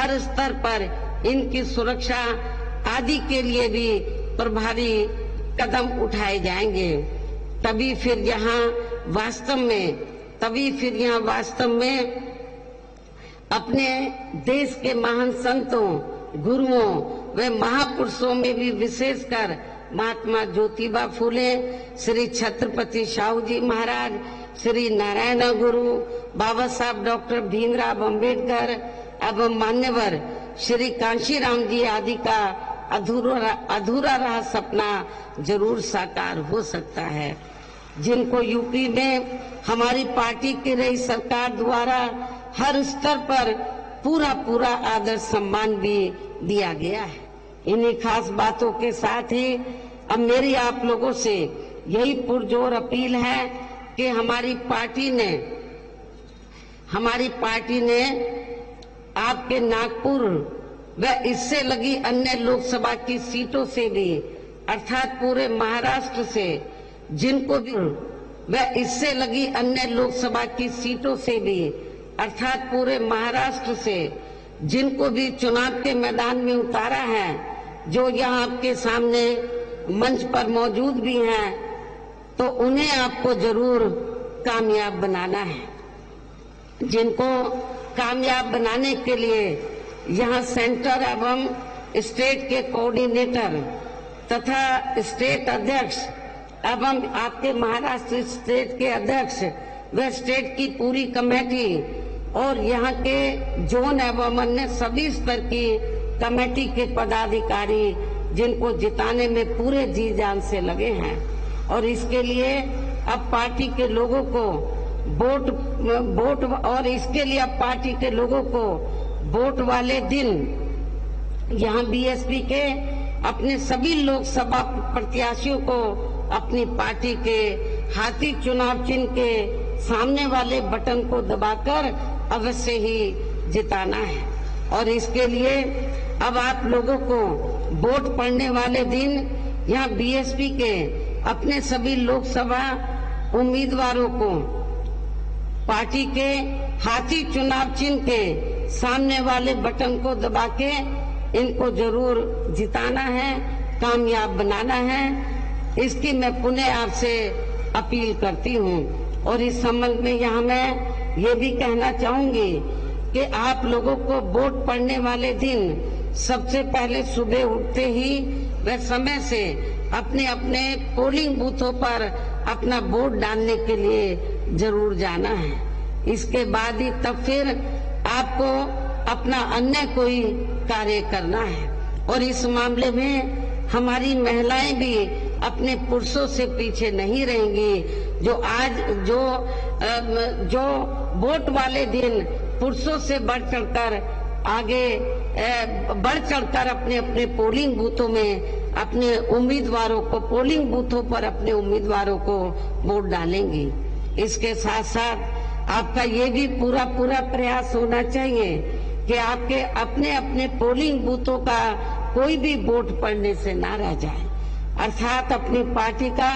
हर स्तर पर इनकी सुरक्षा आदि के लिए भी प्रभावी कदम उठाए जाएंगे। तभी फिर यहाँ वास्तव में अपने देश के महान संतों, गुरुओं व महापुरुषों में भी विशेषकर महात्मा ज्योतिबा फूले, श्री छत्रपति शाहू जी महाराज, श्री नारायण गुरु, बाबा साहब डॉक्टर भीमराव अंबेडकर एवं मान्यवर श्री कांशीराम जी आदि का अधूरा रहा सपना जरूर साकार हो सकता है, जिनको यूपी में हमारी पार्टी की रही सरकार द्वारा हर स्तर पर पूरा आदर सम्मान भी दिया गया है। इन्हीं खास बातों के साथ ही अब मेरी आप लोगों से यही पुरजोर अपील है कि हमारी पार्टी ने आपके नागपुर व इससे लगी अन्य लोकसभा की सीटों से भी अर्थात पूरे महाराष्ट्र से जिनको भी व इससे लगी अन्य लोकसभा की सीटों से भी अर्थात पूरे महाराष्ट्र से जिनको भी चुनाव के मैदान में उतारा है, जो यहाँ आपके सामने मंच पर मौजूद भी हैं, तो उन्हें आपको जरूर कामयाब बनाना है। जिनको कामयाब बनाने के लिए यहाँ सेंटर एवं स्टेट के कोऑर्डिनेटर तथा स्टेट अध्यक्ष एवं आपके महाराष्ट्र स्टेट के अध्यक्ष व स्टेट की पूरी कमेटी और यहाँ के जोन एवं अन्य सभी स्तर की कमेटी के पदाधिकारी जिनको जिताने में पूरे जी जान से लगे हैं, और इसके लिए अब पार्टी के लोगों को वोट वाले दिन यहाँ बीएसपी के अपने सभी लोकसभा प्रत्याशियों को अपनी पार्टी के हाथी चुनाव चिन्ह के सामने वाले बटन को दबाकर अवश्य ही जिताना है। और इसके लिए अब आप लोगों को वोट पड़ने वाले दिन यहाँ बीएसपी के अपने सभी लोकसभा उम्मीदवारों को पार्टी के हाथी चुनाव चिन्ह के सामने वाले बटन को दबा के इनको जरूर जिताना है, कामयाब बनाना है। इसकी मैं पुनः आपसे अपील करती हूँ। और इस संबंध में यहाँ मैं ये भी कहना चाहूंगी कि आप लोगों को वोट पड़ने वाले दिन सबसे पहले सुबह उठते ही व समय से अपने अपने पोलिंग बूथों पर अपना वोट डालने के लिए जरूर जाना है। इसके बाद ही तब फिर आपको अपना अन्य कोई कार्य करना है। और इस मामले में हमारी महिलाएं भी अपने पुरुषों से पीछे नहीं रहेंगी, जो वोट वाले दिन पुरुषों से बढ़ चढ़कर अपने अपने पोलिंग बूथों में अपने उम्मीदवारों को पोलिंग बूथों पर अपने उम्मीदवारों को वोट डालेंगी। इसके साथ साथ आपका ये भी पूरा प्रयास होना चाहिए कि आपके अपने अपने पोलिंग बूथों का कोई भी वोट पड़ने से ना रह जाए, अर्थात अपनी पार्टी का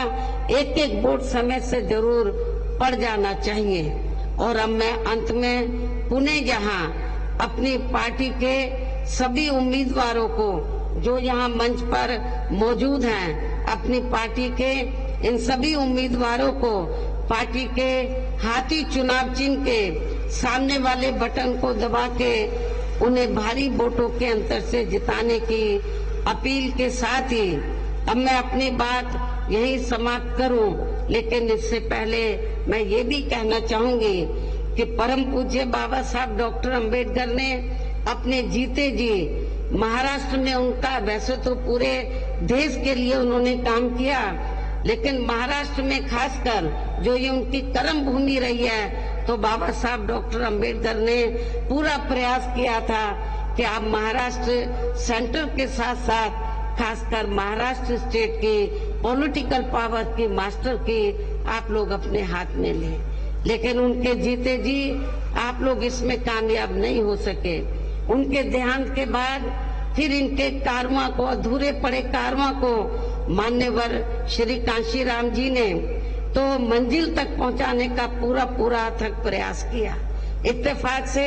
एक एक वोट समय से जरूर पड़ जाना चाहिए। और अब मैं अंत में पुणे यहाँ अपनी पार्टी के सभी उम्मीदवारों को जो यहाँ मंच पर मौजूद हैं, अपनी पार्टी के इन सभी उम्मीदवारों को पार्टी के हाथी चुनाव चिन्ह के सामने वाले बटन को दबा के उन्हें भारी वोटों के अंतर से जिताने की अपील के साथ ही अब मैं अपनी बात यही समाप्त करूं। लेकिन इससे पहले मैं ये भी कहना चाहूंगी कि परम पूज्य बाबा साहब डॉक्टर अंबेडकर ने अपने जीते जी महाराष्ट्र में उनका, वैसे तो पूरे देश के लिए उन्होंने काम किया, लेकिन महाराष्ट्र में खासकर जो ये उनकी कर्म भूमि रही है, तो बाबा साहब डॉक्टर अंबेडकर ने पूरा प्रयास किया था कि आप महाराष्ट्र सेंटर के साथ साथ खासकर महाराष्ट्र स्टेट की पॉलिटिकल पावर की मास्टर की आप लोग अपने हाथ में ले। लेकिन उनके जीते जी आप लोग इसमें कामयाब नहीं हो सके। उनके देहांत के बाद फिर इनके कारवां को, अधूरे पड़े कारवां को मान्यवर श्री कांशीराम जी ने तो मंजिल तक पहुंचाने का पूरा अथक प्रयास किया। इत्तेफाक से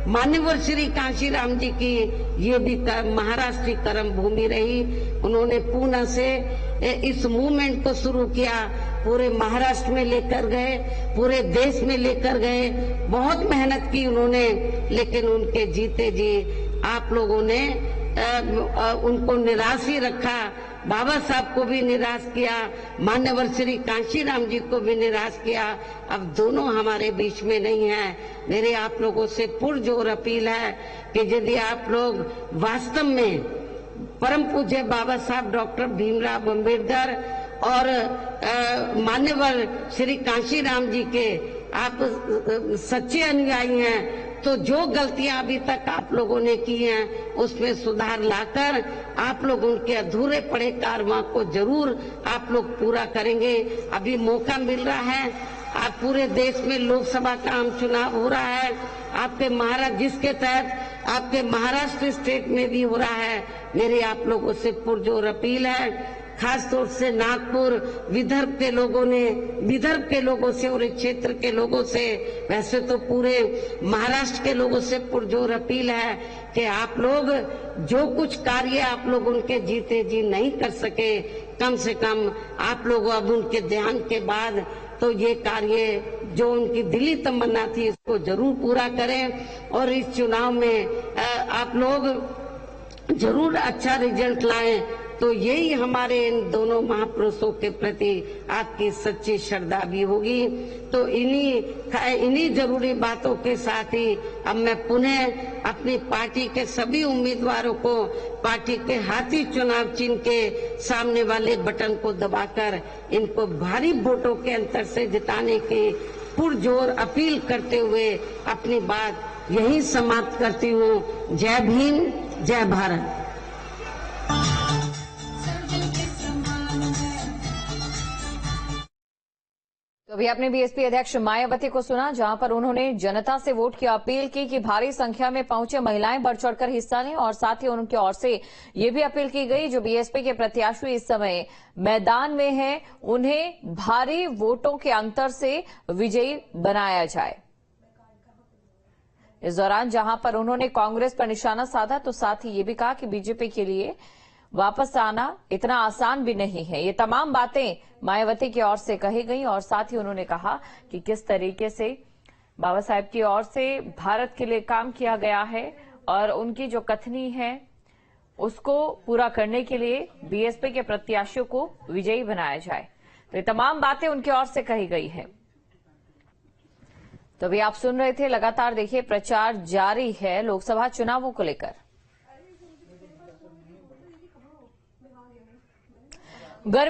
मान्यवर श्री कांशीराम जी की ये भी महाराष्ट्र की कर्म भूमि रही। उन्होंने पूना से इस मूवमेंट को शुरू किया, पूरे महाराष्ट्र में लेकर गए, पूरे देश में लेकर गए, बहुत मेहनत की उन्होंने, लेकिन उनके जीते जी आप लोगों ने उनको निराश ही रखा। बाबा साहब को भी निराश किया, मान्यवर श्री कांशीराम जी को भी निराश किया। अब दोनों हमारे बीच में नहीं है। मेरे आप लोगों से पुरजोर अपील है कि यदि आप लोग वास्तव में परम पूज्य बाबा साहब डॉक्टर भीमराव अम्बेडकर और मान्यवर श्री कांशीराम जी के आप सच्चे अनुयायी हैं, तो जो गलतियां अभी तक आप लोगों ने की हैं उसमें सुधार लाकर आप लोग उनके अधूरे पड़े कारवां को जरूर आप लोग पूरा करेंगे। अभी मौका मिल रहा है, आप पूरे देश में लोकसभा का आम चुनाव हो रहा है, आपके महाराष्ट्र जिसके तहत आपके महाराष्ट्र स्टेट में भी हो रहा है। मेरी आप लोगों से पुरजोर अपील है, खास तौर से नागपुर विदर्भ के लोगों से और इस क्षेत्र के लोगों से, वैसे तो पूरे महाराष्ट्र के लोगों से पुरजोर अपील है कि आप लोग जो कुछ कार्य आप लोग उनके जीते जी नहीं कर सके, कम से कम आप लोग अब उनके ध्यान के बाद तो ये कार्य जो उनकी दिली तमन्ना थी इसको जरूर पूरा करें और इस चुनाव में आप लोग जरूर अच्छा रिजल्ट लाएं। तो यही हमारे इन दोनों महापुरुषों के प्रति आपकी सच्ची श्रद्धा भी होगी। तो इन्हीं जरूरी बातों के साथ ही अब मैं पुनः अपनी पार्टी के सभी उम्मीदवारों को पार्टी के हाथी चुनाव चिन्ह के सामने वाले बटन को दबाकर इनको भारी वोटों के अंतर से जिताने की पुरजोर अपील करते हुए अपनी बात यहीं समाप्त करती हूँ। जय भीम, जय भारत। तो अभी आपने बीएसपी अध्यक्ष मायावती को सुना, जहां पर उन्होंने जनता से वोट की अपील की कि भारी संख्या में पहुंचे महिलाएं बढ़ चढ़कर हिस्सा लें और साथ ही उनकी ओर से ये भी अपील की गई जो बीएसपी के प्रत्याशी इस समय मैदान में हैं उन्हें भारी वोटों के अंतर से विजयी बनाया जाए। इस दौरान जहां पर उन्होंने कांग्रेस पर निशाना साधा तो साथ ही ये भी कहा कि बीजेपी के लिए वापस आना इतना आसान भी नहीं है। ये तमाम बातें मायावती की ओर से कही गई और साथ ही उन्होंने कहा कि किस तरीके से बाबा साहब की ओर से भारत के लिए काम किया गया है और उनकी जो कथनी है उसको पूरा करने के लिए बीएसपी के प्रत्याशियों को विजयी बनाया जाए। तो ये तमाम बातें उनकी ओर से कही गई है। तो अभी आप सुन रहे थे, लगातार देखिए प्रचार जारी है लोकसभा चुनावों को लेकर। गर्मी